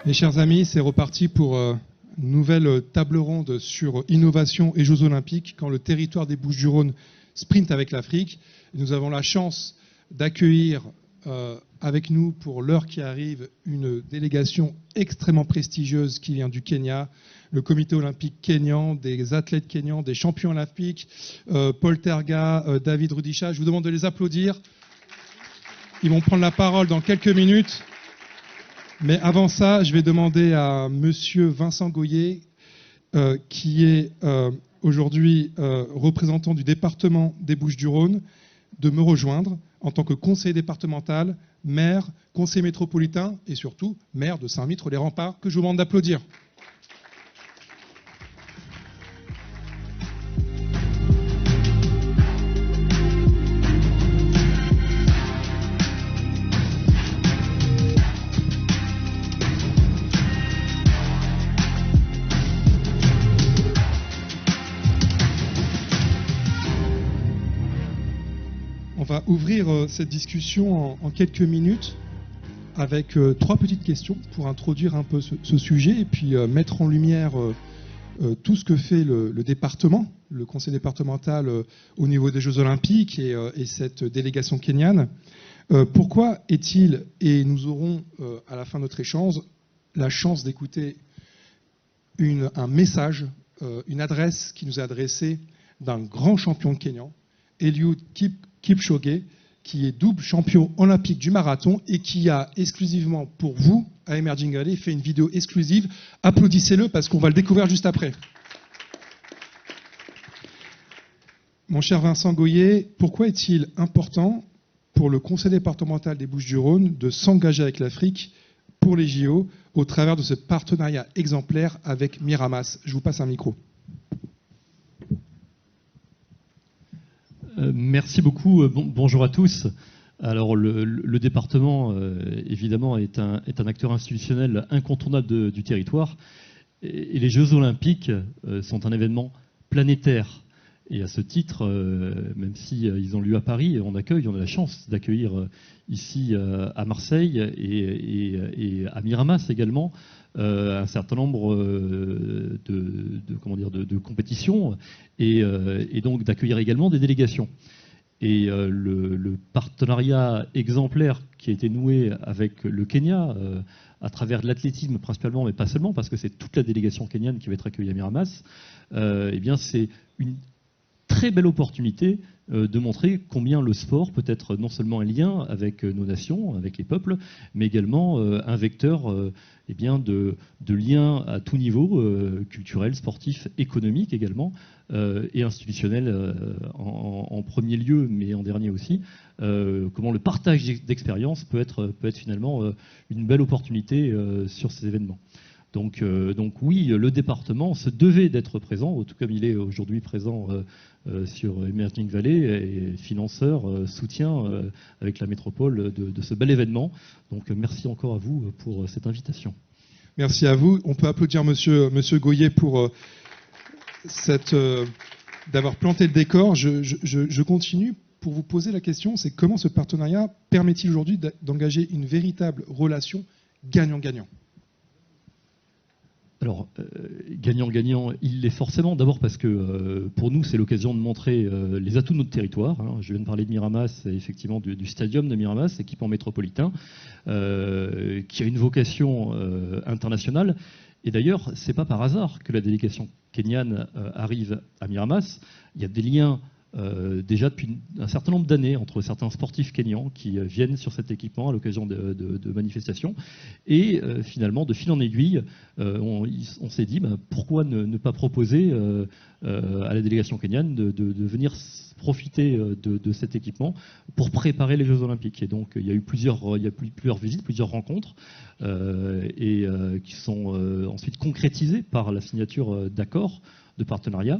Mes chers amis, c'est reparti pour une nouvelle table ronde sur innovation et Jeux Olympiques quand le territoire des Bouches-du-Rhône sprint avec l'Afrique. Nous avons la chance d'accueillir avec nous pour l'heure qui arrive une délégation extrêmement prestigieuse qui vient du Kenya, le comité olympique kényan, des athlètes kenyans, des champions olympiques, Paul Terga, David Rudisha. Je vous demande de les applaudir. Ils vont prendre la parole dans quelques minutes. Mais avant ça, je vais demander à monsieur Vincent Goyer, qui est aujourd'hui représentant du département des Bouches-du-Rhône, de me rejoindre en tant que conseiller départemental, maire, conseiller métropolitain et surtout maire de Saint-Mitre-les-Remparts, que je vous demande d'applaudir. On va ouvrir cette discussion en quelques minutes avec trois petites questions pour introduire un peu ce sujet et puis mettre en lumière tout ce que fait le département, le conseil départemental au niveau des Jeux Olympiques et cette délégation kenyane. Pourquoi est-il, et nous aurons à la fin de notre échange la chance d'écouter un message, une adresse qui nous est adressée d'un grand champion kenyan, Eliud Kipchoge, qui est double champion olympique du marathon et qui a exclusivement pour vous, à Emerging Valley, fait une vidéo exclusive. Applaudissez-le parce qu'on va le découvrir juste après. Mon cher Vincent Goyer, pourquoi est-il important pour le conseil départemental des Bouches-du-Rhône de s'engager avec l'Afrique pour les JO au travers de ce partenariat exemplaire avec Miramas? Je vous passe un micro. Merci beaucoup. Bonjour à tous. Alors le département, évidemment, est un acteur institutionnel incontournable du territoire. Et les Jeux Olympiques sont un événement planétaire. Et à ce titre, même si ils ont lieu à Paris, on a la chance d'accueillir ici à Marseille et à Miramas également un certain nombre de compétitions et donc d'accueillir également des délégations. Et le partenariat exemplaire qui a été noué avec le Kenya à travers l'athlétisme principalement, mais pas seulement, parce que c'est toute la délégation kenyane qui va être accueillie à Miramas, eh bien c'est une très belle opportunité de montrer combien le sport peut être non seulement un lien avec nos nations, avec les peuples, mais également un vecteur eh bien de liens à tout niveau, culturel, sportif, économique également, et institutionnel en premier lieu, mais en dernier aussi. Comment le partage d'expériences peut être finalement une belle opportunité sur ces événements. Donc oui, le département se devait d'être présent, tout comme il est aujourd'hui présent sur Emerging Valley, et financeur, soutien avec la métropole de ce bel événement. Donc merci encore à vous pour cette invitation. Merci à vous. On peut applaudir monsieur Goyer pour d'avoir planté le décor. Je continue pour vous poser la question, c'est comment ce partenariat permet-il aujourd'hui d'engager une véritable relation gagnant-gagnant ? Alors, gagnant-gagnant, il l'est forcément. D'abord parce que pour nous, c'est l'occasion de montrer les atouts de notre territoire. Hein. Je viens de parler de Miramas, effectivement du stadium de Miramas, équipement métropolitain, qui a une vocation internationale. Et d'ailleurs, c'est pas par hasard que la délégation kenyane arrive à Miramas. Il y a des liens déjà depuis un certain nombre d'années entre certains sportifs kenyans qui viennent sur cet équipement à l'occasion de manifestations. Et finalement, de fil en aiguille, on s'est dit pourquoi ne pas proposer à la délégation kenyane de venir profiter de cet équipement pour préparer les Jeux Olympiques. Et donc il y a eu plusieurs visites, plusieurs rencontres qui sont ensuite concrétisées par la signature d'accords de partenariat.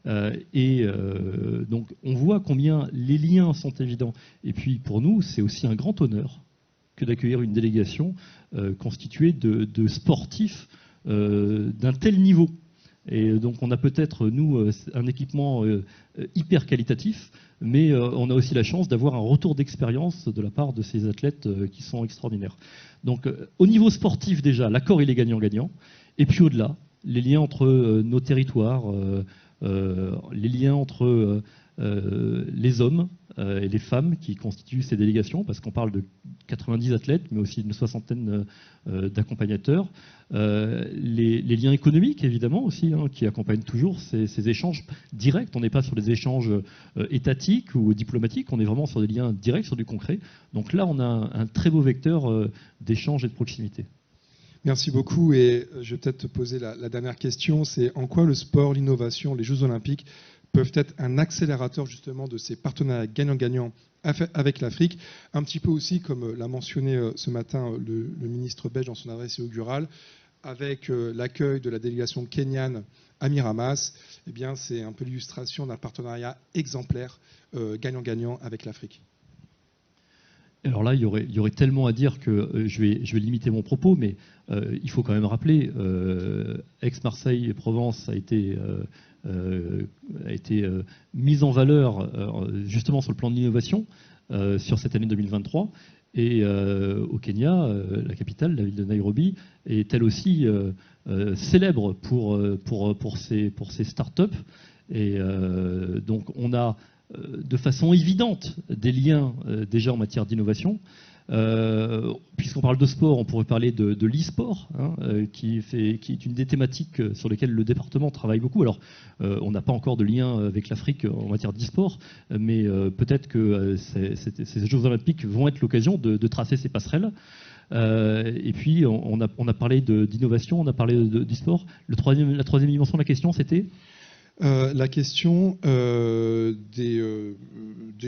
Donc on voit combien les liens sont évidents. Et puis pour nous, c'est aussi un grand honneur que d'accueillir une délégation constituée de sportifs d'un tel niveau. Et donc on a peut-être, nous, un équipement hyper qualitatif, mais on a aussi la chance d'avoir un retour d'expérience de la part de ces athlètes qui sont extraordinaires. Donc au niveau sportif déjà, l'accord il est gagnant-gagnant. Et puis au-delà, les liens entre nos territoires, les liens entre les hommes et les femmes qui constituent ces délégations, parce qu'on parle de 90 athlètes, mais aussi d'une soixantaine d'accompagnateurs. Les liens économiques, évidemment, aussi, hein, qui accompagnent toujours ces échanges directs. On n'est pas sur des échanges étatiques ou diplomatiques, on est vraiment sur des liens directs, sur du concret. Donc là, on a un très beau vecteur d'échange et de proximité. Merci beaucoup. Et je vais peut-être te poser la dernière question. C'est en quoi le sport, l'innovation, les Jeux Olympiques peuvent être un accélérateur justement de ces partenariats gagnant-gagnant avec l'Afrique, un petit peu aussi comme l'a mentionné ce matin le ministre belge dans son adresse inaugurale, avec l'accueil de la délégation kenyane à Miramas. Eh bien, c'est un peu l'illustration d'un partenariat exemplaire gagnant-gagnant avec l'Afrique. Alors là, il y aurait tellement à dire que je vais limiter mon propos, mais il faut quand même rappeler, Aix-Marseille et Provence a été mise en valeur justement sur le plan de l'innovation sur cette année 2023. Et au Kenya, la capitale, la ville de Nairobi, est elle aussi célèbre pour ses start-up. Et donc on a de façon évidente des liens déjà en matière d'innovation. Puisqu'on parle de sport, on pourrait parler de l'e-sport, hein, qui est une des thématiques sur lesquelles le département travaille beaucoup. Alors, on n'a pas encore de lien avec l'Afrique en matière d'e-sport, mais peut-être que ces Jeux Olympiques vont être l'occasion de tracer ces passerelles. Et puis, on a parlé d'innovation, on a parlé d'e-sport. La troisième dimension de la question, c'était la question des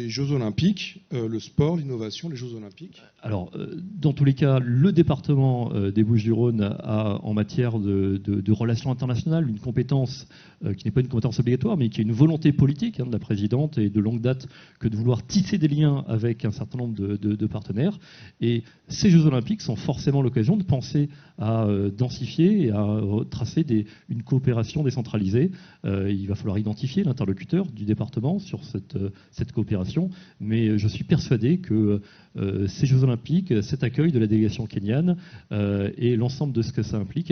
Jeux Olympiques, le sport, l'innovation, les Jeux Olympiques. Alors, dans tous les cas, le département des Bouches-du-Rhône a, en matière de relations internationales, une compétence qui n'est pas une compétence obligatoire, mais qui est une volonté politique, hein, de la présidente et de longue date, que de vouloir tisser des liens avec un certain nombre de partenaires. Et ces Jeux Olympiques sont forcément l'occasion de penser à densifier et à tracer une coopération décentralisée. Il va falloir identifier l'interlocuteur du département sur cette coopération, mais je suis persuadé que ces Jeux Olympiques, cet accueil de la délégation kenyane et l'ensemble de ce que ça implique,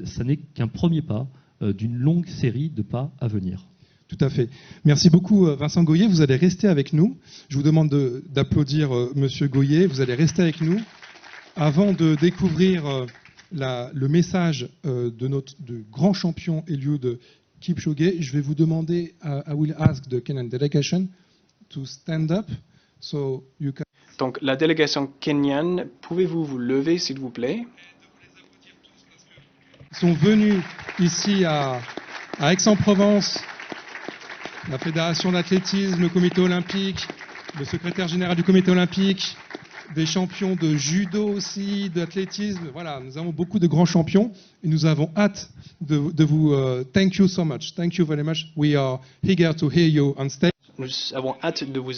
ça n'est qu'un premier pas d'une longue série de pas à venir. Tout à fait. Merci beaucoup Vincent Goyer. Vous allez rester avec nous. Je vous demande d'applaudir Monsieur Goyer. Vous allez rester avec nous avant de découvrir le message de grand champion Eliud Kipchoge. Je vais vous demander, I will ask the Kenyan delegation to stand up so you can... Donc, la délégation kenyane, pouvez-vous vous lever, s'il vous plaît? Ils sont venus ici à Aix-en-Provence, la Fédération d'athlétisme, le Comité olympique, le secrétaire général du Comité olympique, des champions de judo aussi, d'athlétisme. Voilà, nous avons beaucoup de grands champions et nous avons hâte de vous... thank you so much. Thank you very much. We are eager to hear you on stage. Nous avons hâte de vous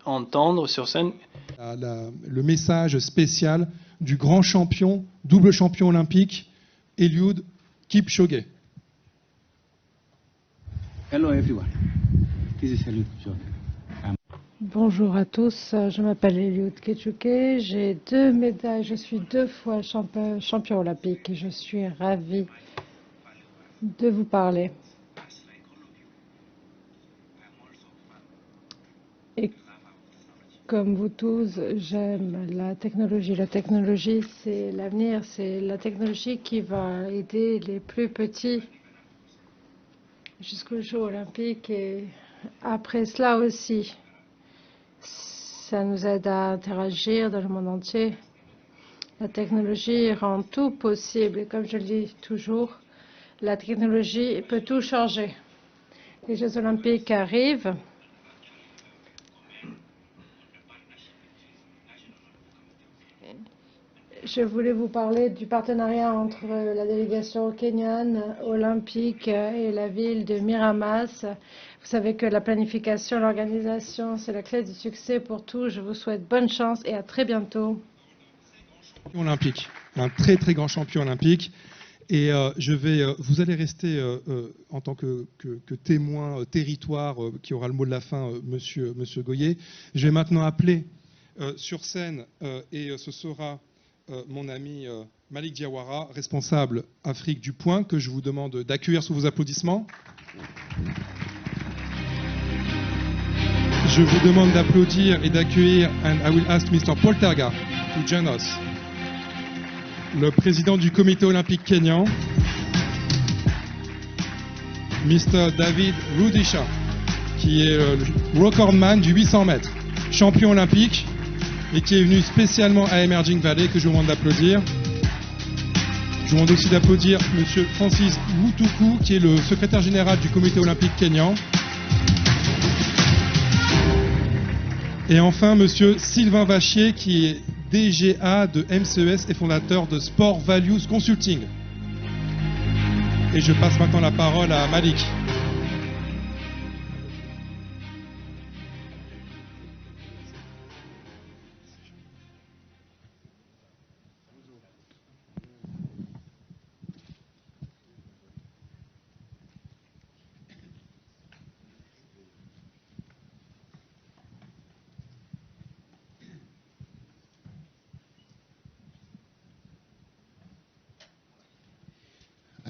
entendre sur scène. Le message spécial du grand champion, double champion olympique, Eliud Kipchoge. Hello everyone. This is Eliud Kipchoge. Bonjour à tous, je m'appelle Eliud Kipchoge, j'ai 2 médailles, je suis 2 fois champion olympique et je suis ravie de vous parler. Et comme vous tous, j'aime la technologie. La technologie, c'est l'avenir, c'est la technologie qui va aider les plus petits jusqu'aux Jeux olympiques et après cela aussi. Ça nous aide à interagir dans le monde entier. La technologie rend tout possible. Et comme je le dis toujours, la technologie peut tout changer. Les Jeux olympiques arrivent. Je voulais vous parler du partenariat entre la délégation kenyane olympique et la ville de Miramas. Vous savez que la planification, l'organisation, c'est la clé du succès pour tout. Je vous souhaite bonne chance et à très bientôt. Olympique, un très très grand champion olympique. Et vous allez rester en tant que témoin territoire qui aura le mot de la fin, monsieur Goyer. Je vais maintenant appeler sur scène et ce sera mon ami Malik Diawara, responsable Afrique du Point, que je vous demande d'accueillir sous vos applaudissements. Je vous demande d'applaudir et d'accueillir, and I will ask Mr. Paul Terga to join us, le président du comité olympique kényan, Mr. David Rudisha, qui est le recordman du 800 mètres, champion olympique, et qui est venu spécialement à Emerging Valley, que je vous demande d'applaudir. Je vous demande aussi d'applaudir Monsieur Francis Mutuku, qui est le secrétaire général du comité olympique kényan. Et enfin, Monsieur Sylvain Vachier, qui est DGA de MCES et fondateur de Sport Values Consulting. Et je passe maintenant la parole à Malik.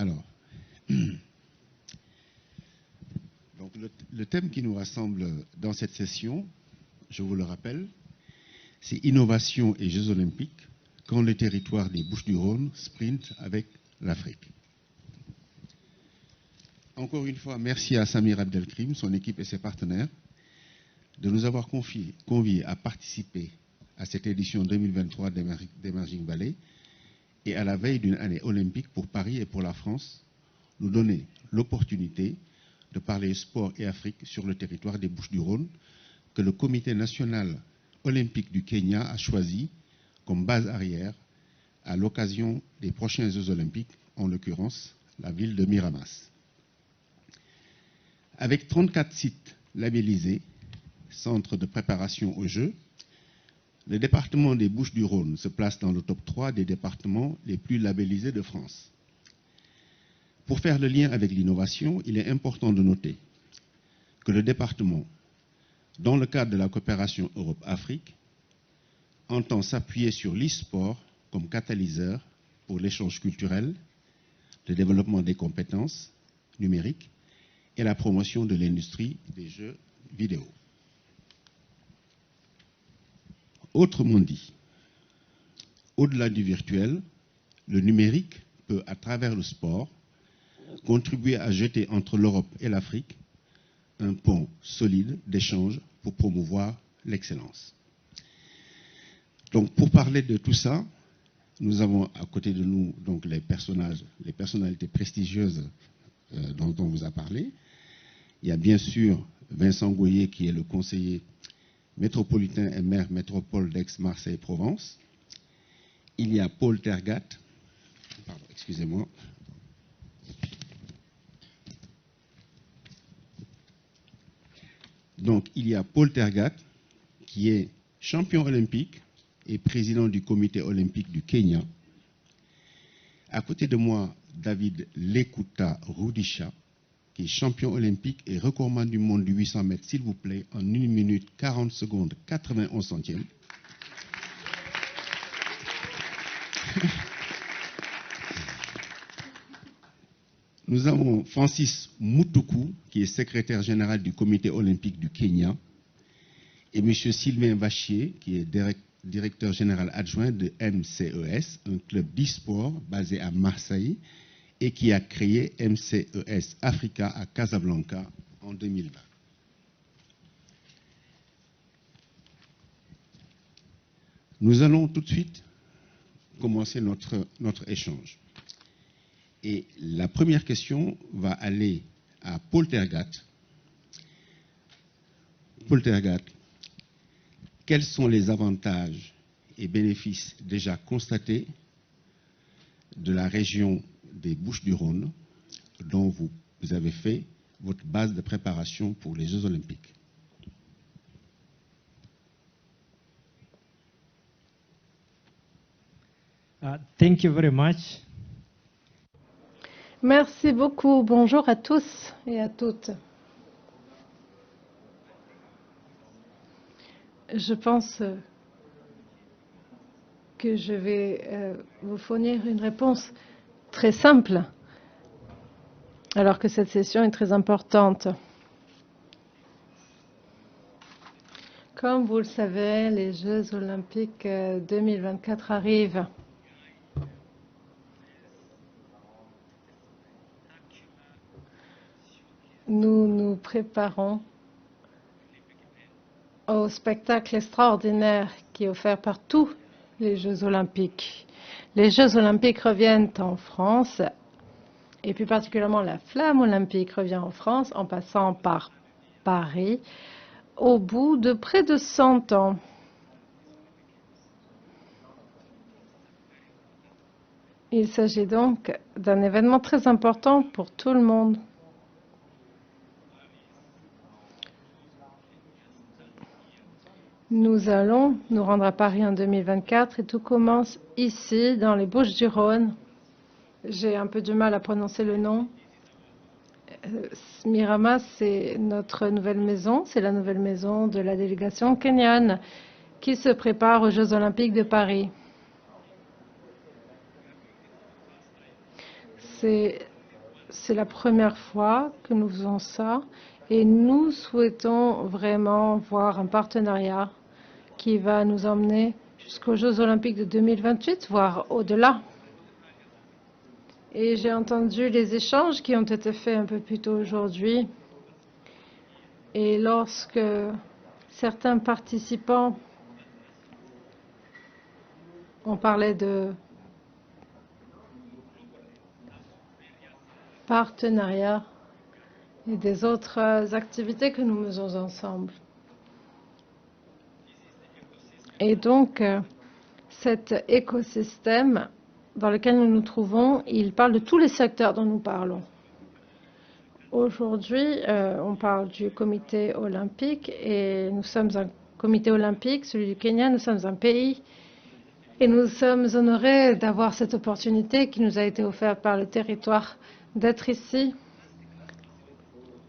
Alors, donc le thème qui nous rassemble dans cette session, je vous le rappelle, c'est innovation et Jeux olympiques quand le territoire des Bouches-du-Rhône sprint avec l'Afrique. Encore une fois, merci à Samir Abdelkrim, son équipe et ses partenaires de nous avoir conviés à participer à cette édition 2023 d'Emerging Valley et à la veille d'une année olympique pour Paris et pour la France, nous donner l'opportunité de parler sport et Afrique sur le territoire des Bouches-du-Rhône que le Comité national olympique du Kenya a choisi comme base arrière à l'occasion des prochains Jeux olympiques, en l'occurrence la ville de Miramas. Avec 34 sites labellisés, centres de préparation aux Jeux, le département des Bouches-du-Rhône se place dans le top 3 des départements les plus labellisés de France. Pour faire le lien avec l'innovation, il est important de noter que le département, dans le cadre de la coopération Europe-Afrique, entend s'appuyer sur l'e-sport comme catalyseur pour l'échange culturel, le développement des compétences numériques et la promotion de l'industrie des jeux vidéo. Autrement dit, au-delà du virtuel, le numérique peut, à travers le sport, contribuer à jeter entre l'Europe et l'Afrique un pont solide d'échange pour promouvoir l'excellence. Donc, pour parler de tout ça, nous avons à côté de nous donc les personnalités prestigieuses dont on vous a parlé. Il y a bien sûr Vincent Goyer qui est le conseiller métropolitain et maire métropole d'Aix-Marseille-Provence. Il y a Paul Tergat, pardon, excusez-moi. Donc, il y a Paul Tergat, qui est champion olympique et président du comité olympique du Kenya. À côté de moi, David Lekuta Rudisha, qui est champion olympique et recordman du monde du 800 mètres, s'il vous plaît, en 1 minute 40 secondes 91 centièmes. Nous avons Francis Mutuku, qui est secrétaire général du comité olympique du Kenya, et M. Sylvain Vachier, qui est directeur général adjoint de MCES, un club d'e-sport basé à Marseille, et qui a créé MCES Africa à Casablanca en 2020. Nous allons tout de suite commencer notre échange. Et la première question va aller à Paul Tergat. Paul Tergat, quels sont les avantages et bénéfices déjà constatés de la région des Bouches-du-Rhône dont vous avez fait votre base de préparation pour les Jeux olympiques? Thank you very much. Merci beaucoup. Bonjour à tous et à toutes. Je pense que je vais vous fournir une réponse très simple, alors que cette session est très importante. Comme vous le savez, les Jeux olympiques 2024 arrivent. Nous nous préparons au spectacle extraordinaire qui est offert par tous les Jeux olympiques. Les Jeux olympiques reviennent en France, et plus particulièrement la flamme olympique revient en France en passant par Paris, au bout de près de 100 ans. Il s'agit donc d'un événement très important pour tout le monde. Nous allons nous rendre à Paris en 2024 et tout commence ici, dans les Bouches-du-Rhône. J'ai un peu du mal à prononcer le nom. Miramas, c'est notre nouvelle maison, c'est la nouvelle maison de la délégation kenyane qui se prépare aux Jeux olympiques de Paris. C'est la première fois que nous faisons ça et nous souhaitons vraiment voir un partenariat qui va nous emmener jusqu'aux Jeux olympiques de 2028, voire au-delà. Et j'ai entendu les échanges qui ont été faits un peu plus tôt aujourd'hui. Et lorsque certains participants ont parlé de partenariat et des autres activités que nous faisons ensemble. Et donc, cet écosystème dans lequel nous nous trouvons, il parle de tous les secteurs dont nous parlons. Aujourd'hui, on parle du comité olympique et nous sommes un comité olympique, celui du Kenya, nous sommes un pays et nous sommes honorés d'avoir cette opportunité qui nous a été offerte par le territoire d'être ici.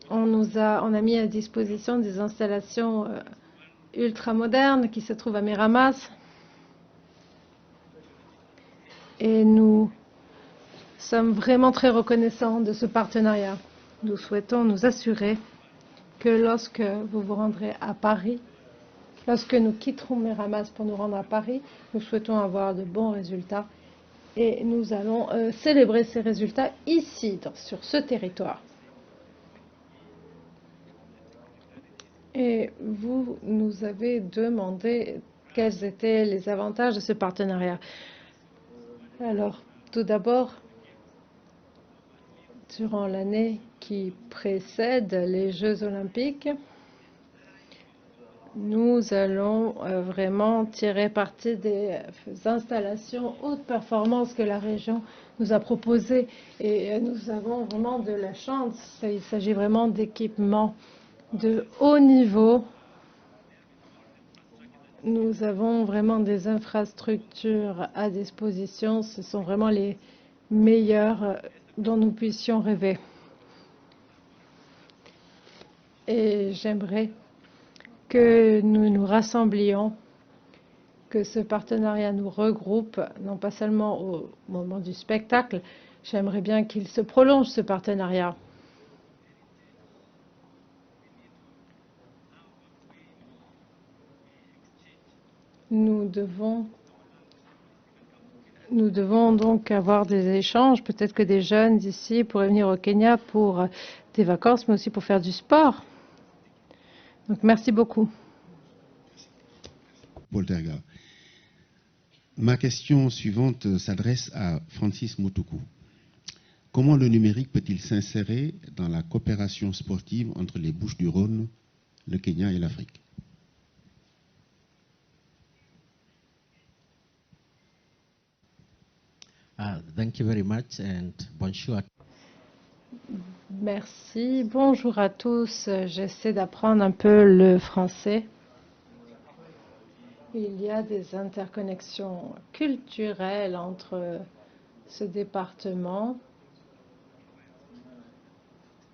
On a mis à disposition des installations ultra-modernes qui se trouvent à Miramas. Et nous sommes vraiment très reconnaissants de ce partenariat. Nous souhaitons nous assurer que lorsque vous vous rendrez à Paris, lorsque nous quitterons Miramas pour nous rendre à Paris, nous souhaitons avoir de bons résultats. Et nous allons célébrer ces résultats ici, sur ce territoire. Et vous nous avez demandé quels étaient les avantages de ce partenariat. Alors, tout d'abord, durant l'année qui précède les Jeux olympiques, nous allons vraiment tirer parti des installations haute performance que la région nous a proposées. Et nous avons vraiment de la chance. Il s'agit vraiment d'équipements de haut niveau. Nous avons vraiment des infrastructures à disposition. Ce sont vraiment les meilleures dont nous puissions rêver. Et j'aimerais que nous nous rassemblions, que ce partenariat nous regroupe, non pas seulement au moment du spectacle. J'aimerais bien qu'il se prolonge, ce partenariat. Nous devons donc avoir des échanges. Peut-être que des jeunes d'ici pourraient venir au Kenya pour des vacances, mais aussi pour faire du sport. Donc, merci beaucoup. Paul Terga. Ma question suivante s'adresse à Francis Mutuku. Comment le numérique peut-il s'insérer dans la coopération sportive entre les Bouches-du-Rhône, le Kenya et l'Afrique? Thank you very much and bonjour. Merci. Bonjour à tous. J'essaie d'apprendre un peu le français. Il y a des interconnexions culturelles entre ce département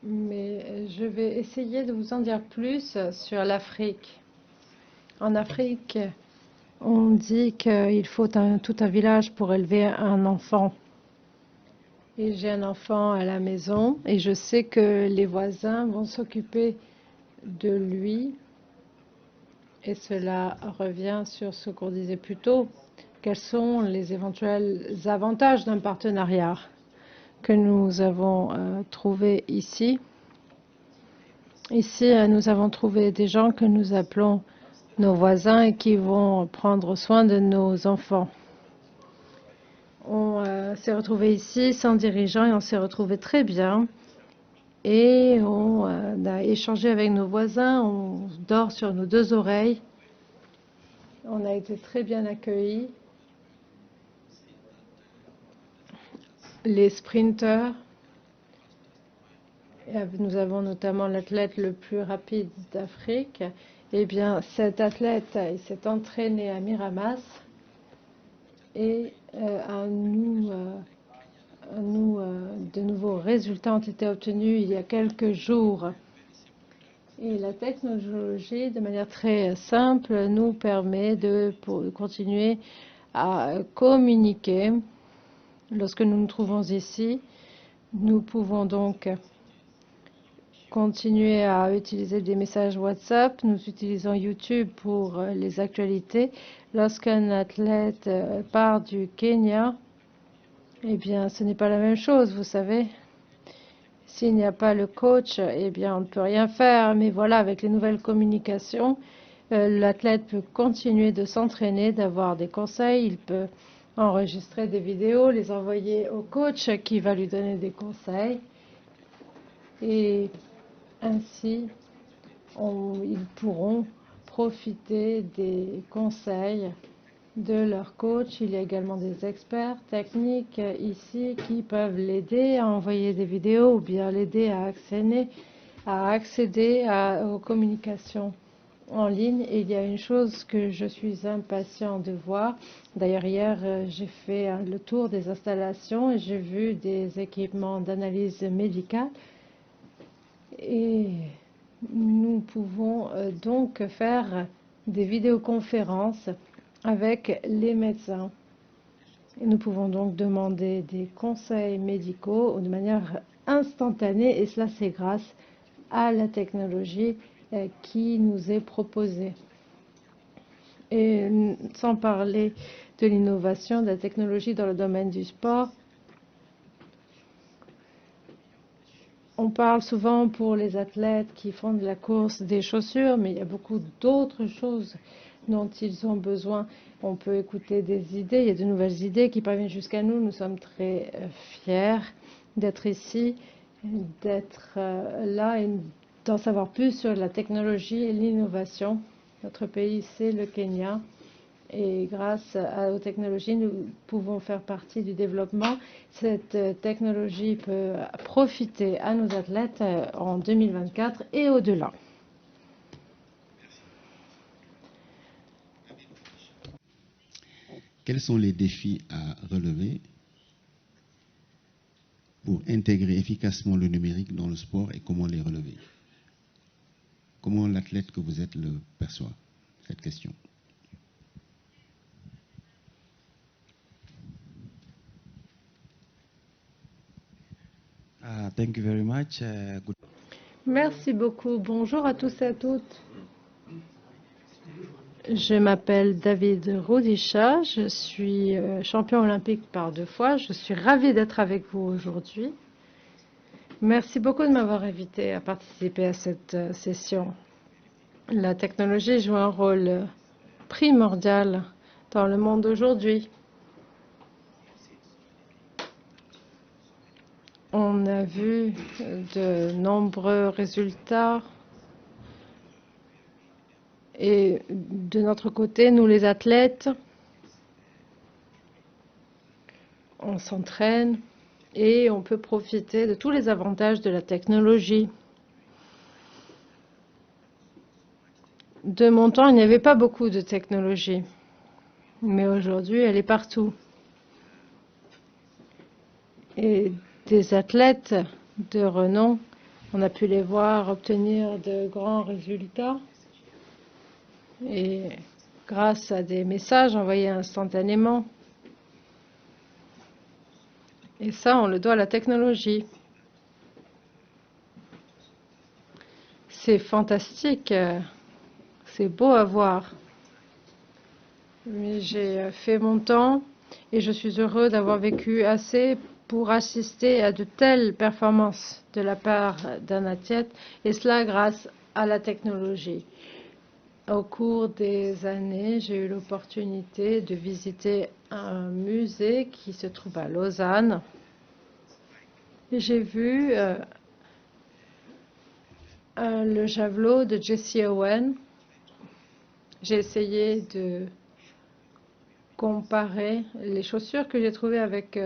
Mais je vais essayer de vous en dire plus sur l'Afrique. En Afrique, on dit qu'il faut tout un village pour élever un enfant. Et j'ai un enfant à la maison et je sais que les voisins vont s'occuper de lui. Et cela revient sur ce qu'on disait plus tôt. Quels sont les éventuels avantages d'un partenariat que nous avons trouvé ici? Ici, nous avons trouvé des gens que nous appelons nos voisins et qui vont prendre soin de nos enfants. On s'est retrouvé ici sans dirigeant et on s'est retrouvé très bien. Et on a échangé avec nos voisins, on dort sur nos deux oreilles. On a été très bien accueillis. Les sprinteurs, nous avons notamment l'athlète le plus rapide d'Afrique. Eh bien, cet athlète, il s'est entraîné à Miramas et de nouveaux résultats ont été obtenus il y a quelques jours. Et la technologie, de manière très simple, nous permet de continuer à communiquer. Lorsque nous nous trouvons ici, nous pouvons donc continuer à utiliser des messages WhatsApp. Nous utilisons YouTube pour les actualités. Lorsqu'un athlète part du Kenya, eh bien, ce n'est pas la même chose, vous savez. S'il n'y a pas le coach, eh bien, on ne peut rien faire. Mais voilà, avec les nouvelles communications, l'athlète peut continuer de s'entraîner, d'avoir des conseils. Il peut enregistrer des vidéos, les envoyer au coach qui va lui donner des conseils. Et ainsi, ils pourront profiter des conseils de leur coach. Il y a également des experts techniques ici qui peuvent l'aider à envoyer des vidéos ou bien l'aider à accéder aux communications en ligne. Et il y a une chose que je suis impatient de voir. D'ailleurs, hier, j'ai fait le tour des installations et j'ai vu des équipements d'analyse médicale. Et nous pouvons donc faire des vidéoconférences avec les médecins. Et nous pouvons donc demander des conseils médicaux de manière instantanée, et cela c'est grâce à la technologie qui nous est proposée. Et sans parler de l'innovation, de la technologie dans le domaine du sport, on parle souvent pour les athlètes qui font de la course des chaussures, mais il y a beaucoup d'autres choses dont ils ont besoin. On peut écouter des idées, il y a de nouvelles idées qui parviennent jusqu'à nous. Nous sommes très fiers d'être ici, d'être là et d'en savoir plus sur la technologie et l'innovation. Notre pays, c'est le Kenya. Et grâce aux technologies, nous pouvons faire partie du développement. Cette technologie peut profiter à nos athlètes en 2024 et au-delà. Quels sont les défis à relever pour intégrer efficacement le numérique dans le sport et comment les relever? Comment l'athlète que vous êtes le perçoit, cette question? Thank you very much. Merci beaucoup. Bonjour à tous et à toutes. Je m'appelle David Rudisha. Je suis champion olympique par 2 fois. Je suis ravie d'être avec vous aujourd'hui. Merci beaucoup de m'avoir invité à participer à cette session. La technologie joue un rôle primordial dans le monde d'aujourd'hui. On a vu de nombreux résultats et de notre côté, nous les athlètes, on s'entraîne et on peut profiter de tous les avantages de la technologie. De mon temps, il n'y avait pas beaucoup de technologie, mais aujourd'hui, elle est partout. Et des athlètes de renom On a pu les voir obtenir de grands résultats. Et grâce à des messages envoyés instantanément. Et ça, on le doit à la technologie. C'est fantastique. C'est beau à voir. Mais j'ai fait mon temps et je suis heureux d'avoir vécu assez pour assister à de telles performances de la part d'un athlète, et cela grâce à la technologie. Au cours des années, j'ai eu l'opportunité de visiter un musée qui se trouve à Lausanne. J'ai vu le javelot de Jesse Owen. J'ai essayé de comparer les chaussures que j'ai trouvées avec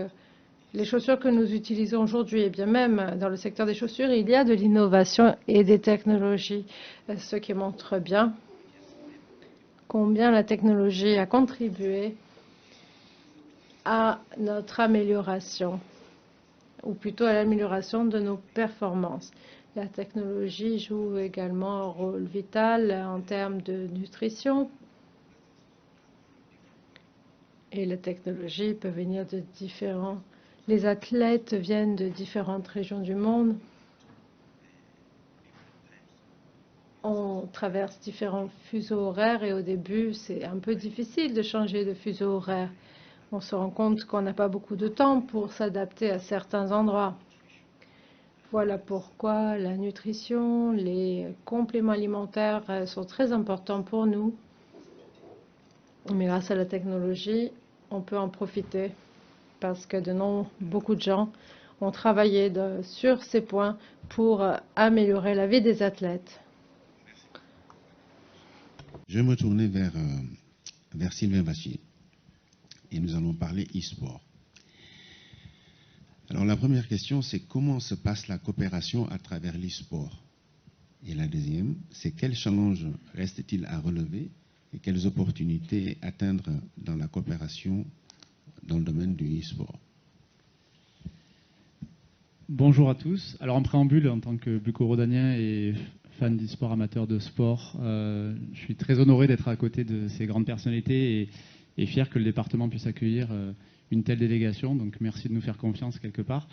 les chaussures que nous utilisons aujourd'hui. Et bien même dans le secteur des chaussures, il y a de l'innovation et des technologies, ce qui montre bien combien la technologie a contribué à notre amélioration, ou plutôt à l'amélioration de nos performances. La technologie joue également un rôle vital en termes de nutrition. Et la technologie peut venir de différents... Les athlètes viennent de différentes régions du monde. On traverse différents fuseaux horaires et au début, c'est un peu difficile de changer de fuseau horaire. On se rend compte qu'on n'a pas beaucoup de temps pour s'adapter à certains endroits. Voilà pourquoi la nutrition, les compléments alimentaires sont très importants pour nous. Mais grâce à la technologie, on peut en profiter parce que beaucoup de gens ont travaillé sur ces points pour améliorer la vie des athlètes. Je vais me tourner vers Sylvain Vachier et nous allons parler e-sport. Alors la première question, c'est comment se passe la coopération à travers l'e-sport? Et la deuxième, c'est quels challenges reste-t-il à relever et quelles opportunités atteindre dans la coopération dans le domaine du e-sport? Bonjour à tous. Alors en préambule, en tant que bucco-rhodanien et fan d'e-sport, amateur de sport, je suis très honoré d'être à côté de ces grandes personnalités et fier que le département puisse accueillir une telle délégation. Donc merci de nous faire confiance quelque part.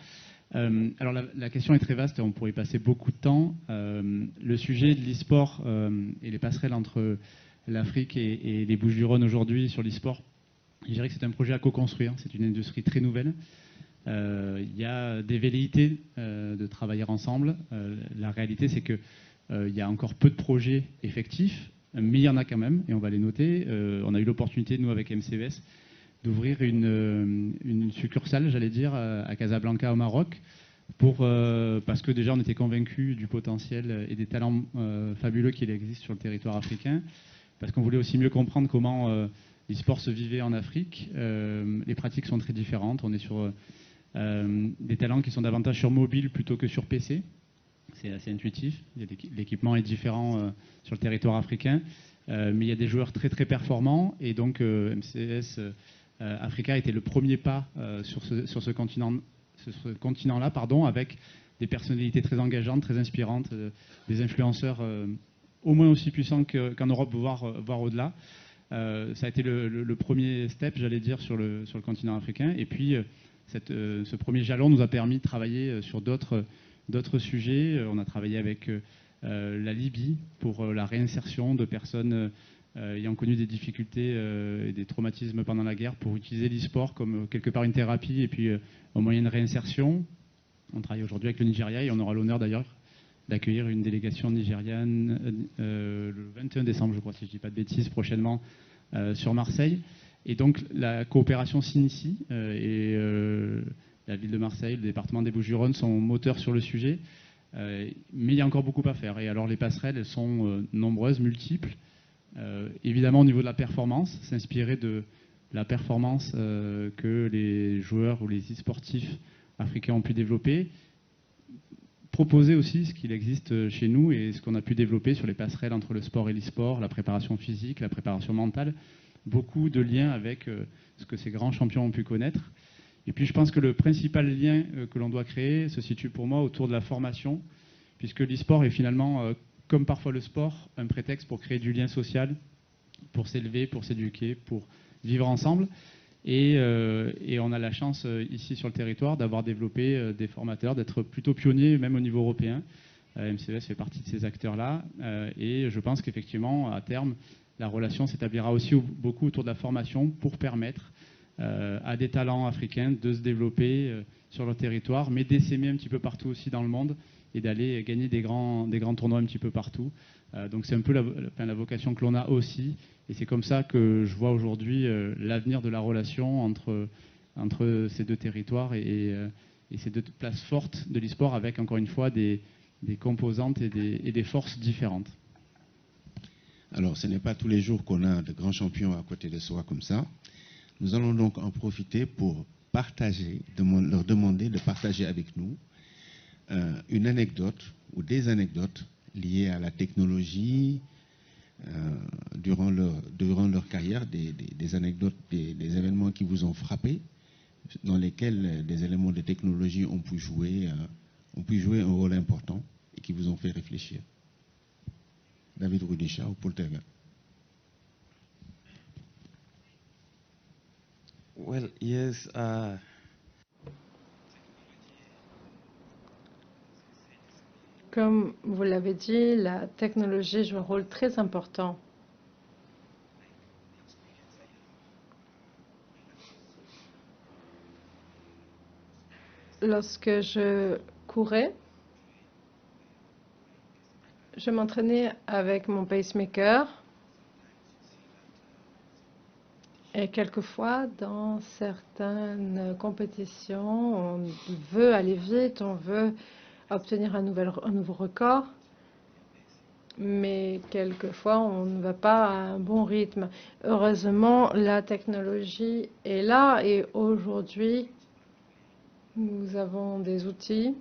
Alors la question est très vaste et on pourrait y passer beaucoup de temps. Le sujet de l'e-sport et les passerelles entre l'Afrique et les Bouches-du-Rhône aujourd'hui sur l'e-sport, je dirais que c'est un projet à co-construire. C'est une industrie très nouvelle. Il y a des velléités de travailler ensemble. La réalité, c'est qu'il y a encore peu de projets effectifs, mais il y en a quand même, et on va les noter. On a eu l'opportunité, nous, avec MCES, d'ouvrir une succursale, j'allais dire, à Casablanca, au Maroc, parce que déjà, on était convaincus du potentiel et des talents fabuleux qu'il existe sur le territoire africain, parce qu'on voulait aussi mieux comprendre comment l'e-sport se vivait en Afrique. Les pratiques sont très différentes. On est sur des talents qui sont davantage sur mobile plutôt que sur PC. C'est assez intuitif. L'équipement est différent sur le territoire africain. Mais il y a des joueurs très très performants. Et donc MCS Africa était le premier pas sur ce continent-là, avec des personnalités très engageantes, très inspirantes, des influenceurs au moins aussi puissants qu'en Europe, voire au-delà. Ça a été le premier step, j'allais dire, sur le continent africain. Et puis, ce premier jalon nous a permis de travailler sur d'autres sujets. On a travaillé avec la Libye pour la réinsertion de personnes ayant connu des difficultés et des traumatismes pendant la guerre, pour utiliser l'e-sport comme quelque part une thérapie et puis un moyen de réinsertion. On travaille aujourd'hui avec le Nigeria et on aura l'honneur d'ailleurs d'accueillir une délégation nigériane le 21 décembre, je crois, si je ne dis pas de bêtises, prochainement sur Marseille. Et donc la coopération s'initie et la ville de Marseille, le département des Bouches-du-Rhône sont moteurs sur le sujet. Mais il y a encore beaucoup à faire. Et alors les passerelles, elles sont nombreuses, multiples. Évidemment au niveau de la performance, s'inspirer de la performance que les joueurs ou les e-sportifs africains ont pu développer. Proposer aussi ce qu'il existe chez nous et ce qu'on a pu développer sur les passerelles entre le sport et l'e-sport, la préparation physique, la préparation mentale, beaucoup de liens avec ce que ces grands champions ont pu connaître. Et puis je pense que le principal lien que l'on doit créer se situe pour moi autour de la formation, puisque l'e-sport est finalement, comme parfois le sport, un prétexte pour créer du lien social, pour s'élever, pour s'éduquer, pour vivre ensemble. Et on a la chance ici sur le territoire d'avoir développé des formateurs, d'être plutôt pionniers même au niveau européen. MCES fait partie de ces acteurs-là et je pense qu'effectivement, à terme, la relation s'établira aussi beaucoup autour de la formation pour permettre à des talents africains de se développer sur leur territoire, mais d'essaimer un petit peu partout aussi dans le monde et d'aller gagner des grands tournois un petit peu partout. Donc c'est un peu la vocation que l'on a aussi, et c'est comme ça que je vois aujourd'hui l'avenir de la relation entre ces deux territoires et ces deux places fortes de l'e-sport, avec encore une fois des composantes et des forces différentes. Alors, ce n'est pas tous les jours qu'on a de grands champions à côté de soi comme ça. Nous allons donc en profiter pour partager, leur demander de partager avec nous une anecdote ou des anecdotes liées à la technologie durant leur carrière, des anecdotes, des événements qui vous ont frappé, dans lesquels des éléments de technologie ont pu jouer un rôle important et qui vous ont fait réfléchir. David Rudisha ou Paul Tergat. Well, yes. Comme vous l'avez dit, la technologie joue un rôle très important. Lorsque je courais, je m'entraînais avec mon pacemaker et quelquefois dans certaines compétitions, on veut aller vite, on veut obtenir un nouveau record, mais quelquefois on ne va pas à un bon rythme. Heureusement, la technologie est là et aujourd'hui, nous avons des outils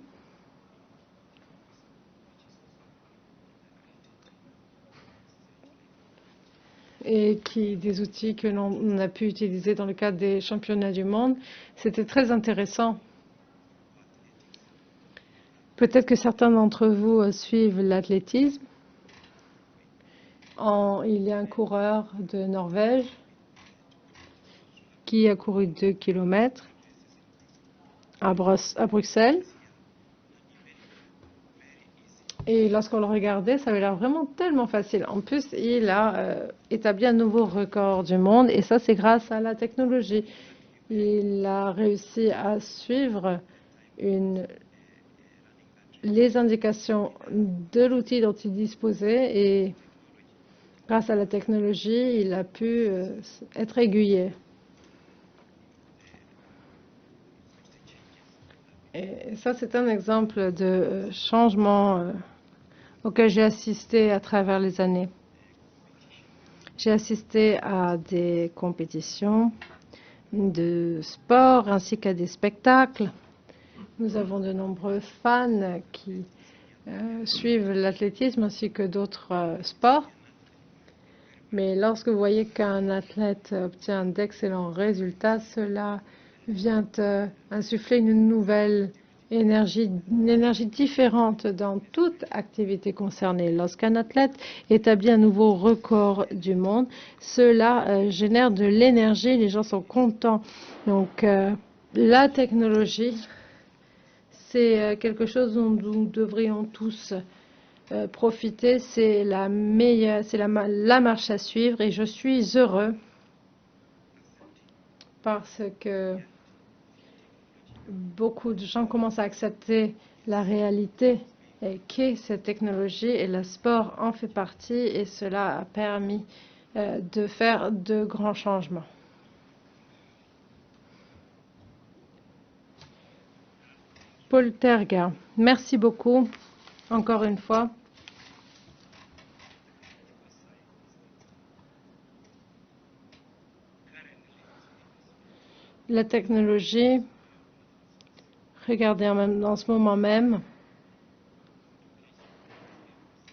et des outils que l'on a pu utiliser dans le cadre des championnats du monde. C'était très intéressant. Peut-être que certains d'entre vous suivent l'athlétisme. Il y a un coureur de Norvège qui a couru 2 km à Bruxelles. Et lorsqu'on le regardait, ça avait l'air vraiment tellement facile. En plus, il a établi un nouveau record du monde, et ça, c'est grâce à la technologie. Il a réussi à suivre les indications de l'outil dont il disposait, et grâce à la technologie, il a pu être aiguillé. Et ça, c'est un exemple de changement auquel j'ai assisté à travers les années. J'ai assisté à des compétitions de sport ainsi qu'à des spectacles. Nous avons de nombreux fans qui suivent l'athlétisme ainsi que d'autres sports. Mais lorsque vous voyez qu'un athlète obtient d'excellents résultats, cela vient insuffler une nouvelle énergie, une énergie différente dans toute activité concernée. Lorsqu'un athlète établit un nouveau record du monde, cela génère de l'énergie, les gens sont contents. Donc la technologie, c'est quelque chose dont nous devrions tous profiter. C'est la meilleure, c'est la marche à suivre, et je suis heureux parce que beaucoup de gens commencent à accepter la réalité qu'est cette technologie, et le sport en fait partie, et cela a permis de faire de grands changements. Paul Tergat, merci beaucoup encore une fois. La technologie, regardez en ce moment même,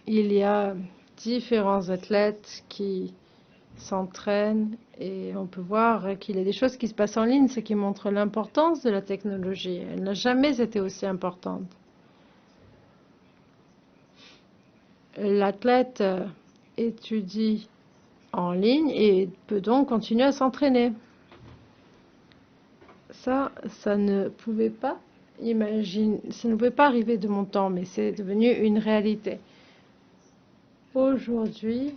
il y a différents athlètes qui s'entraînent, et on peut voir qu'il y a des choses qui se passent en ligne, ce qui montre l'importance de la technologie. Elle n'a jamais été aussi importante. l'athlète étudie en ligne et peut donc continuer à s'entraîner. Ça ne pouvait pas ça ne pouvait pas arriver de mon temps, mais c'est devenu une réalité. Aujourd'hui,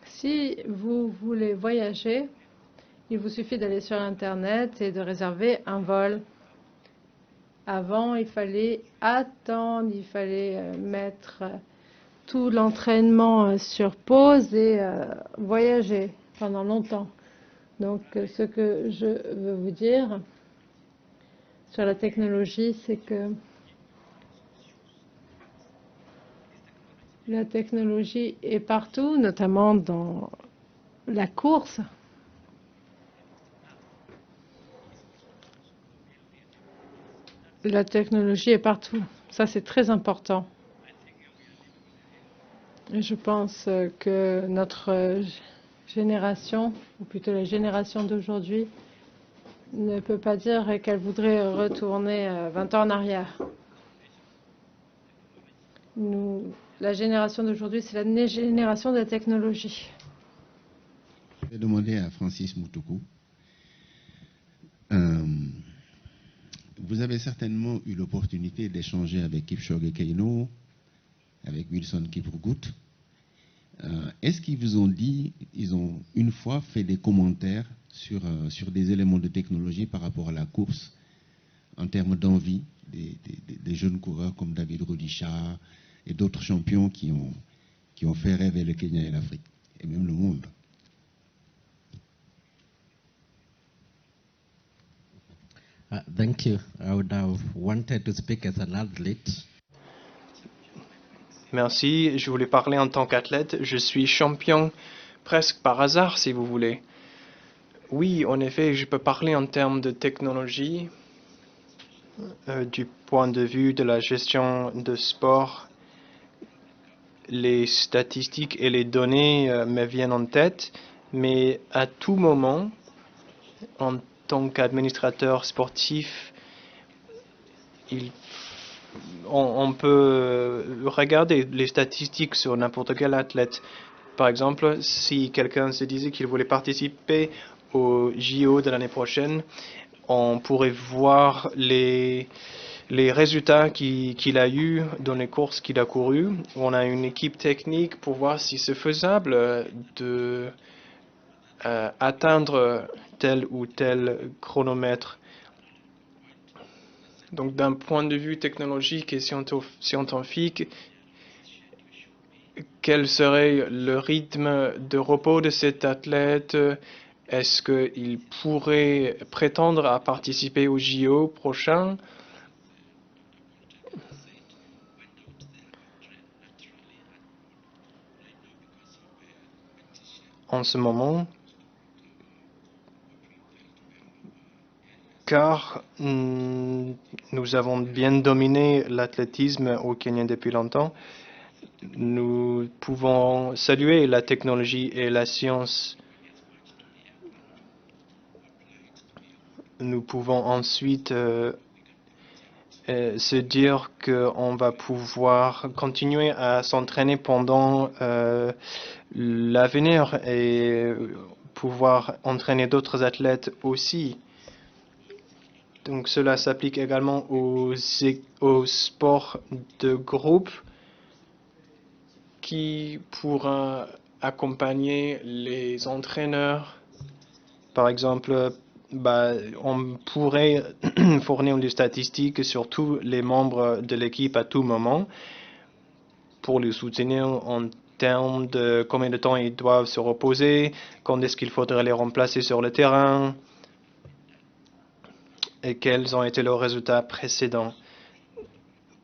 si vous voulez voyager, il vous suffit d'aller sur Internet et de réserver un vol. Avant, il fallait attendre, il fallait mettre tout l'entraînement sur pause et voyager pendant longtemps. Donc, ce que je veux vous dire sur la technologie, c'est que la technologie est partout, notamment dans la course. La technologie est partout. Ça, c'est très important. Et je pense que notre génération, ou plutôt la génération d'aujourd'hui, ne peut pas dire qu'elle voudrait retourner 20 ans en arrière. La génération d'aujourd'hui, c'est la génération de la technologie. Je vais demander à Francis Moutoukou. Vous avez certainement eu l'opportunité d'échanger avec Kipchoge Keino, avec Wilson Kiprugut. Est-ce qu'ils vous ont dit, ils ont une fois fait des commentaires sur des éléments de technologie par rapport à la course, en termes d'envie des jeunes coureurs comme David Rudisha et d'autres champions qui ont fait rêver le Kenya et l'Afrique, et même le monde? Thank you. I would have wanted to speak as an athlete. Merci, je voulais parler en tant qu'athlète. Je suis champion presque par hasard, si vous voulez. Oui, en effet, je peux parler en termes de technologie, du point de vue de la gestion de sport. Les statistiques et les données me viennent en tête, mais à tout moment, en tant qu'administrateur sportif, on peut regarder les statistiques sur n'importe quel athlète. Par exemple, si quelqu'un se disait qu'il voulait participer au JO de l'année prochaine, on pourrait voir les résultats qu'il a eus dans les courses qu'il a courues. On a une équipe technique pour voir si c'est faisable de atteindre tel ou tel chronomètre. Donc, d'un point de vue technologique et scientifique, quel serait le rythme de repos de cet athlète? Est-ce qu'il pourrait prétendre à participer au JO prochain? En ce moment, car nous avons bien dominé l'athlétisme au Kenya depuis longtemps, nous pouvons saluer la technologie et la science. Nous pouvons ensuite se dire qu'on va pouvoir continuer à s'entraîner pendant l'avenir et pouvoir entraîner d'autres athlètes aussi. Donc cela s'applique également aux sports de groupe qui pourra accompagner les entraîneurs. Par exemple, on pourrait fournir des statistiques sur tous les membres de l'équipe à tout moment pour les soutenir en termes de combien de temps ils doivent se reposer, quand est-ce qu'il faudrait les remplacer sur le terrain et quels ont été leurs résultats précédents.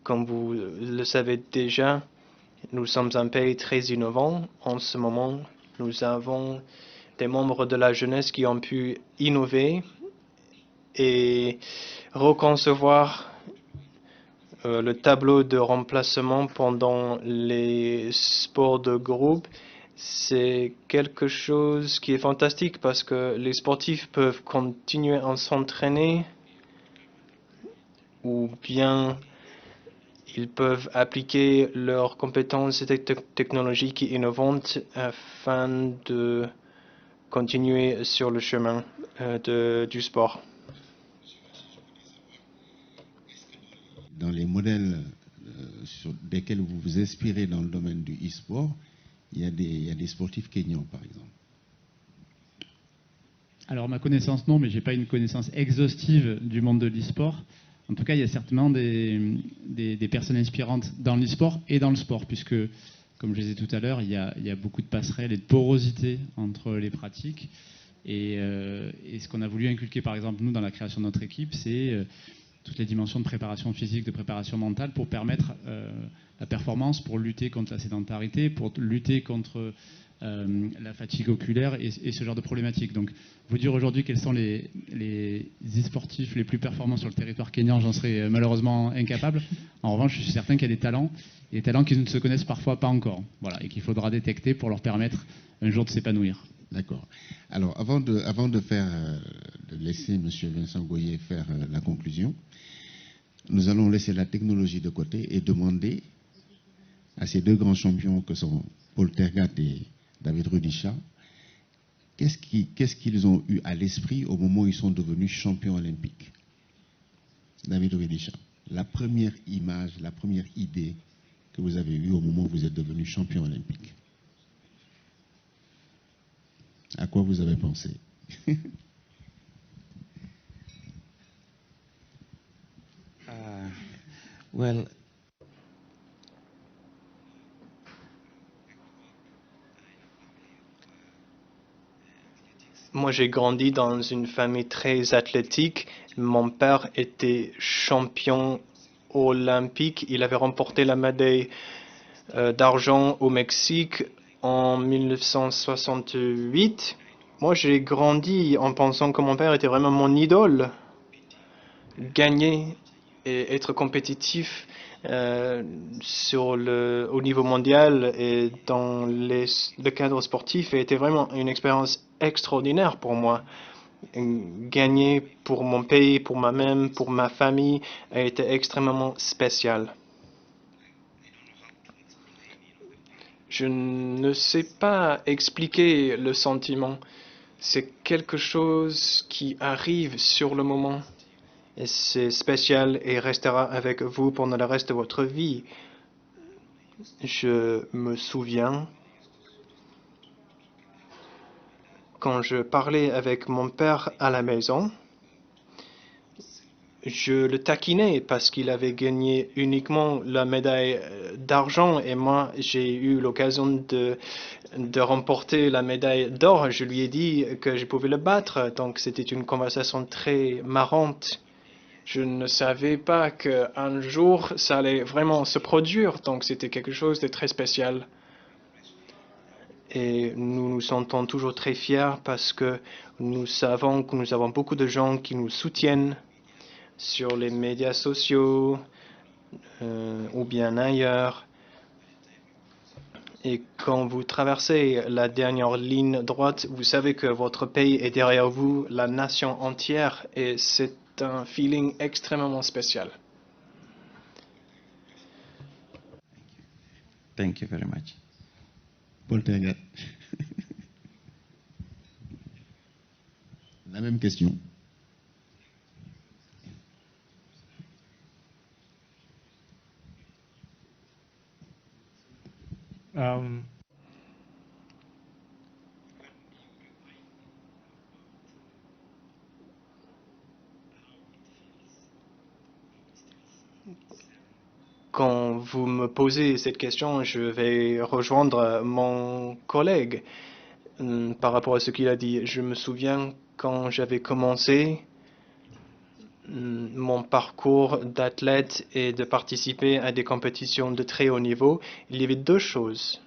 Comme vous le savez déjà, nous sommes un pays très innovant. En ce moment, nous avons des membres de la jeunesse qui ont pu innover et reconcevoir le tableau de remplacement pendant les sports de groupe. C'est quelque chose qui est fantastique parce que les sportifs peuvent continuer à s'entraîner ou bien Ils peuvent appliquer leurs compétences technologiques et innovantes afin de continuer sur le chemin du sport. Dans les modèles sur desquels vous vous inspirez dans le domaine du e-sport, il y a des sportifs kenyans, par exemple. Alors ma connaissance non, mais j'ai pas une connaissance exhaustive du monde de l'e-sport. En tout cas, il y a certainement des personnes inspirantes dans l'e-sport et dans le sport, puisque, comme je disais tout à l'heure, il y a beaucoup de passerelles et de porosité entre les pratiques. Et ce qu'on a voulu inculquer, par exemple, nous, dans la création de notre équipe, c'est toutes les dimensions de préparation physique, de préparation mentale, pour permettre la performance, pour lutter contre la sédentarité, pour lutter contre la fatigue oculaire et ce genre de problématiques. Donc, vous dire aujourd'hui quels sont les e-sportifs les plus performants sur le territoire kényan, j'en serais malheureusement incapable. En revanche, je suis certain qu'il y a des talents qui ne se connaissent parfois pas encore, voilà, et qu'il faudra détecter pour leur permettre un jour de s'épanouir. D'accord. Alors, avant de laisser M. Vincent Goyer faire la conclusion, nous allons laisser la technologie de côté et demander à ces deux grands champions que sont Paul Tergat et David Rudisha, qu'est-ce qu'ils ont eu à l'esprit au moment où ils sont devenus champions olympiques? David Rudisha, la première image, la première idée que vous avez eue au moment où vous êtes devenu champion olympique. À quoi vous avez pensé? Well, moi, j'ai grandi dans une famille très athlétique. Mon père était champion olympique. Il avait remporté la médaille d'argent au Mexique en 1968. Moi, j'ai grandi en pensant que mon père était vraiment mon idole. Gagner et être compétitif au niveau mondial et dans le cadre sportif était vraiment une expérience extraordinaire pour moi. Gagner pour mon pays, pour moi-même, pour ma famille a été extrêmement spécial. Je ne sais pas expliquer le sentiment. C'est quelque chose qui arrive sur le moment. Et c'est spécial et restera avec vous pendant le reste de votre vie. Je me souviens quand je parlais avec mon père à la maison, je le taquinais parce qu'il avait gagné uniquement la médaille d'argent et moi j'ai eu l'occasion de remporter la médaille d'or. Je lui ai dit que je pouvais le battre, donc c'était une conversation très marrante. Je ne savais pas qu'un jour, ça allait vraiment se produire, donc c'était quelque chose de très spécial. Et nous nous sentons toujours très fiers parce que nous savons que nous avons beaucoup de gens qui nous soutiennent sur les médias sociaux ou bien ailleurs. Et quand vous traversez la dernière ligne droite, vous savez que votre pays est derrière vous, la nation entière, et c'est un feeling extrêmement spécial. thank you very much. Paul Tergat. La même question. Quand vous me posez cette question, je vais rejoindre mon collègue par rapport à ce qu'il a dit. Je me souviens quand j'avais commencé mon parcours d'athlète et de participer à des compétitions de très haut niveau, il y avait deux choses.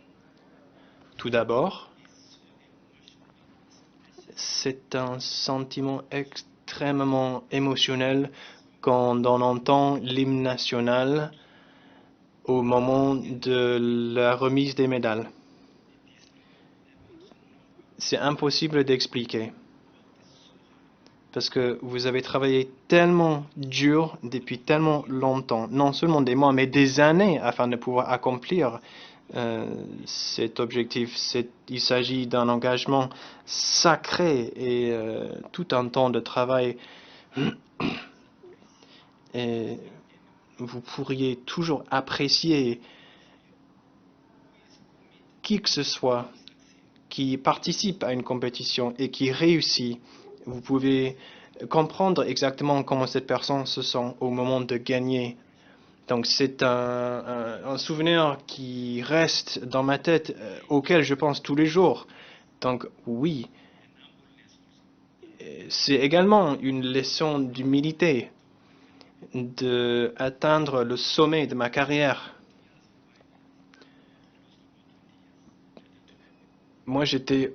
Tout d'abord, c'est un sentiment extrêmement émotionnel quand on entend l'hymne national au moment de la remise des médailles. C'est impossible d'expliquer parce que vous avez travaillé tellement dur depuis tellement longtemps, non seulement des mois, mais des années, afin de pouvoir accomplir cet objectif. Il s'agit d'un engagement sacré et tout un temps de travail. Et vous pourriez toujours apprécier qui que ce soit qui participe à une compétition et qui réussit. Vous pouvez comprendre exactement comment cette personne se sent au moment de gagner. Donc c'est un souvenir qui reste dans ma tête, auquel je pense tous les jours. Donc oui, c'est également une leçon d'humilité d'atteindre le sommet de ma carrière. Moi, j'étais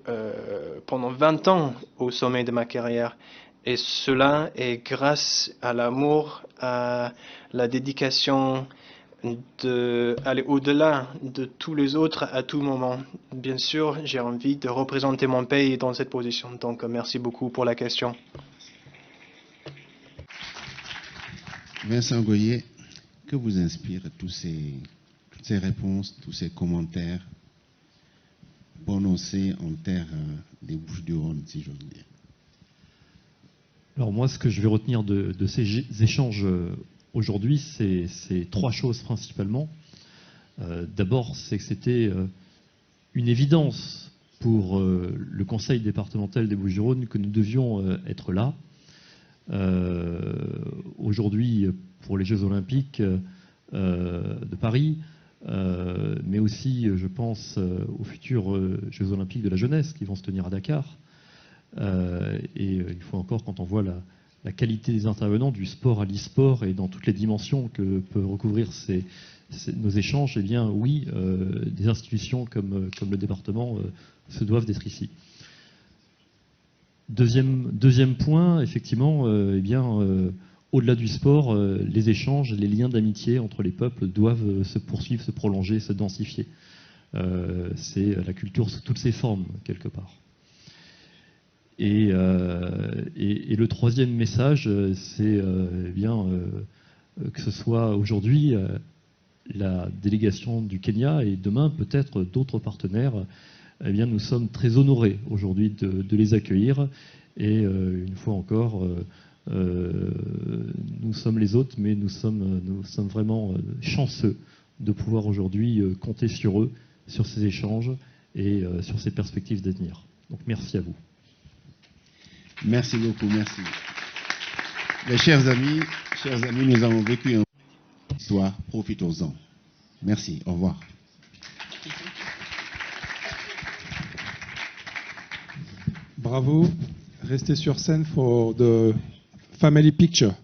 pendant 20 ans au sommet de ma carrière. Et cela est grâce à l'amour, à la dédication d'aller au-delà de tous les autres à tout moment. Bien sûr, j'ai envie de représenter mon pays dans cette position. Donc, merci beaucoup pour la question. Vincent Goyer, que vous inspirent toutes ces réponses, tous ces commentaires prononcés en terre des Bouches-du-Rhône, si j'ose dire? Alors moi, ce que je vais retenir de ces échanges aujourd'hui, c'est trois choses principalement. D'abord, c'est que c'était une évidence pour le Conseil départemental des Bouches-du-Rhône que nous devions être là. Aujourd'hui, pour les Jeux Olympiques de Paris, mais aussi, je pense, aux futurs Jeux Olympiques de la jeunesse qui vont se tenir à Dakar. Et une fois encore, quand on voit la qualité des intervenants, du sport à l'e-sport et dans toutes les dimensions que peuvent recouvrir nos échanges, eh bien oui, des institutions comme le département se doivent d'être ici. Deuxième point, effectivement, eh bien, au-delà du sport, les échanges, les liens d'amitié entre les peuples doivent se poursuivre, se prolonger, se densifier. C'est la culture sous toutes ses formes, quelque part. Et le troisième message, c'est bien que ce soit aujourd'hui la délégation du Kenya et demain peut-être d'autres partenaires. Eh bien, nous sommes très honorés aujourd'hui de les accueillir. Et une fois encore, nous sommes les hôtes, mais nous sommes vraiment chanceux de pouvoir aujourd'hui compter sur eux, sur ces échanges et sur ces perspectives d'avenir. Donc merci à vous. Merci beaucoup, merci. Mes chers amis, nous avons vécu une histoire, profitons-en. Merci, au revoir. Bravo. Restez sur scène for the family picture.